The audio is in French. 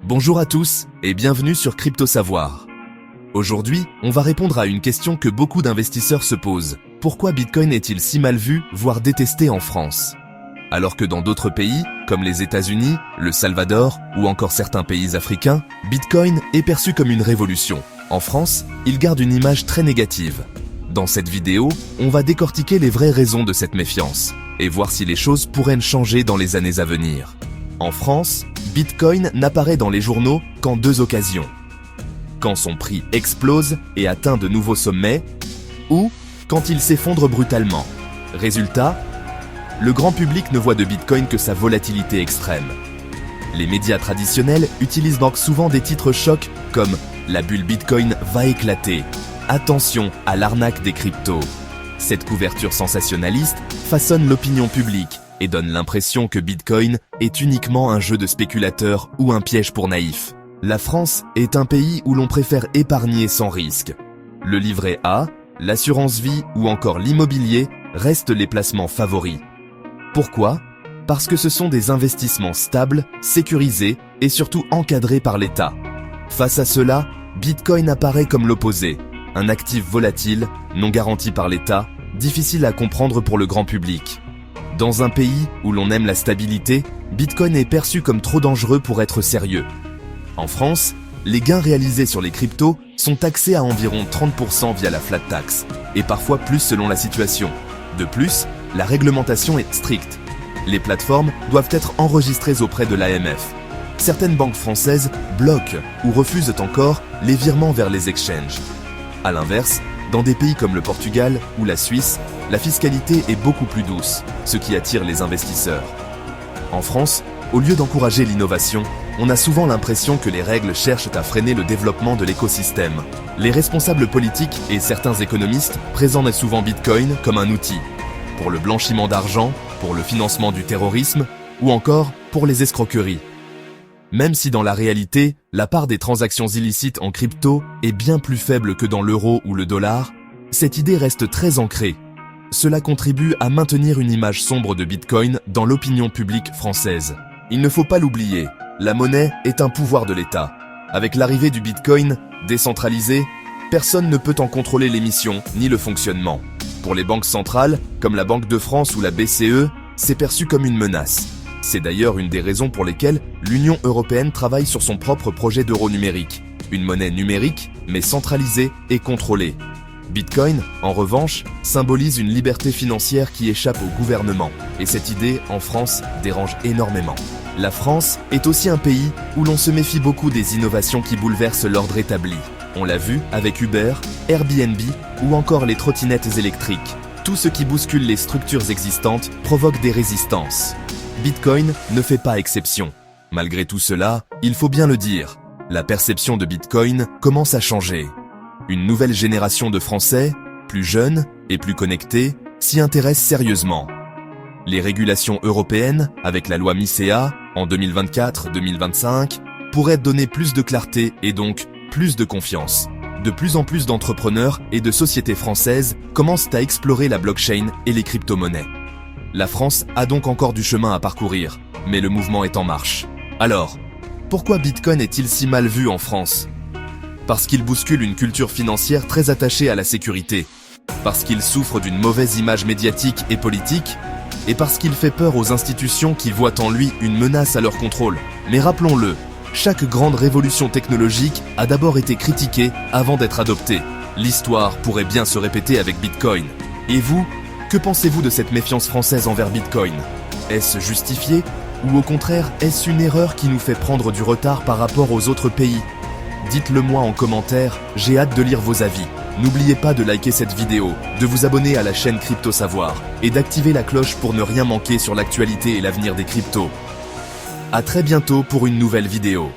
Bonjour à tous et bienvenue sur Crypto Savoir. Aujourd'hui, on va répondre à une question que beaucoup d'investisseurs se posent. Pourquoi Bitcoin est-il si mal vu, voire détesté en France? Alors que dans d'autres pays, comme les États-Unis, le Salvador ou encore certains pays africains, Bitcoin est perçu comme une révolution. En France, il garde une image très négative. Dans cette vidéo, on va décortiquer les vraies raisons de cette méfiance et voir si les choses pourraient changer dans les années à venir. En France, Bitcoin n'apparaît dans les journaux qu'en deux occasions. Quand son prix explose et atteint de nouveaux sommets, ou quand il s'effondre brutalement. Résultat, le grand public ne voit de Bitcoin que sa volatilité extrême. Les médias traditionnels utilisent donc souvent des titres chocs comme « La bulle Bitcoin va éclater »,« Attention à l'arnaque des cryptos ». Cette couverture sensationnaliste façonne l'opinion publique et donne l'impression que Bitcoin est uniquement un jeu de spéculateurs ou un piège pour naïfs. La France est un pays où l'on préfère épargner sans risque. Le livret A, l'assurance vie ou encore l'immobilier restent les placements favoris. Pourquoi? Parce que ce sont des investissements stables, sécurisés et surtout encadrés par l'État. Face à cela, Bitcoin apparaît comme l'opposé, un actif volatile, non garanti par l'État, difficile à comprendre pour le grand public. Dans un pays où l'on aime la stabilité, Bitcoin est perçu comme trop dangereux pour être sérieux. En France, les gains réalisés sur les cryptos sont taxés à environ 30% via la flat tax, et parfois plus selon la situation. De plus, la réglementation est stricte. Les plateformes doivent être enregistrées auprès de l'AMF. Certaines banques françaises bloquent ou refusent encore les virements vers les exchanges. À l'inverse, dans des pays comme le Portugal ou la Suisse, la fiscalité est beaucoup plus douce, ce qui attire les investisseurs. En France, au lieu d'encourager l'innovation, on a souvent l'impression que les règles cherchent à freiner le développement de l'écosystème. Les responsables politiques et certains économistes présentent souvent Bitcoin comme un outil pour le blanchiment d'argent, pour le financement du terrorisme ou encore pour les escroqueries. Même si dans la réalité, la part des transactions illicites en crypto est bien plus faible que dans l'euro ou le dollar, cette idée reste très ancrée. Cela contribue à maintenir une image sombre de Bitcoin dans l'opinion publique française. Il ne faut pas l'oublier, la monnaie est un pouvoir de l'État. Avec l'arrivée du Bitcoin, décentralisé, personne ne peut en contrôler l'émission ni le fonctionnement. Pour les banques centrales, comme la Banque de France ou la BCE, c'est perçu comme une menace. C'est d'ailleurs une des raisons pour lesquelles l'Union européenne travaille sur son propre projet d'euro numérique. Une monnaie numérique, mais centralisée et contrôlée. Bitcoin, en revanche, symbolise une liberté financière qui échappe au gouvernement. Et cette idée, en France, dérange énormément. La France est aussi un pays où l'on se méfie beaucoup des innovations qui bouleversent l'ordre établi. On l'a vu avec Uber, Airbnb ou encore les trottinettes électriques. Tout ce qui bouscule les structures existantes provoque des résistances. Bitcoin ne fait pas exception. Malgré tout cela, il faut bien le dire, la perception de Bitcoin commence à changer. Une nouvelle génération de Français, plus jeunes et plus connectés, s'y intéresse sérieusement. Les régulations européennes, avec la loi MiCA, en 2024-2025, pourraient donner plus de clarté et donc plus de confiance. De plus en plus d'entrepreneurs et de sociétés françaises commencent à explorer la blockchain et les crypto-monnaies. La France a donc encore du chemin à parcourir, mais le mouvement est en marche. Alors, pourquoi Bitcoin est-il si mal vu en France? Parce qu'il bouscule une culture financière très attachée à la sécurité, parce qu'il souffre d'une mauvaise image médiatique et politique, et parce qu'il fait peur aux institutions qui voient en lui une menace à leur contrôle. Mais rappelons-le, chaque grande révolution technologique a d'abord été critiquée avant d'être adoptée. L'histoire pourrait bien se répéter avec Bitcoin. Et vous, que pensez-vous de cette méfiance française envers Bitcoin? Est-ce justifié? Ou au contraire, est-ce une erreur qui nous fait prendre du retard par rapport aux autres pays? Dites-le moi en commentaire, j'ai hâte de lire vos avis. N'oubliez pas de liker cette vidéo, de vous abonner à la chaîne Crypto Savoir et d'activer la cloche pour ne rien manquer sur l'actualité et l'avenir des cryptos. À très bientôt pour une nouvelle vidéo.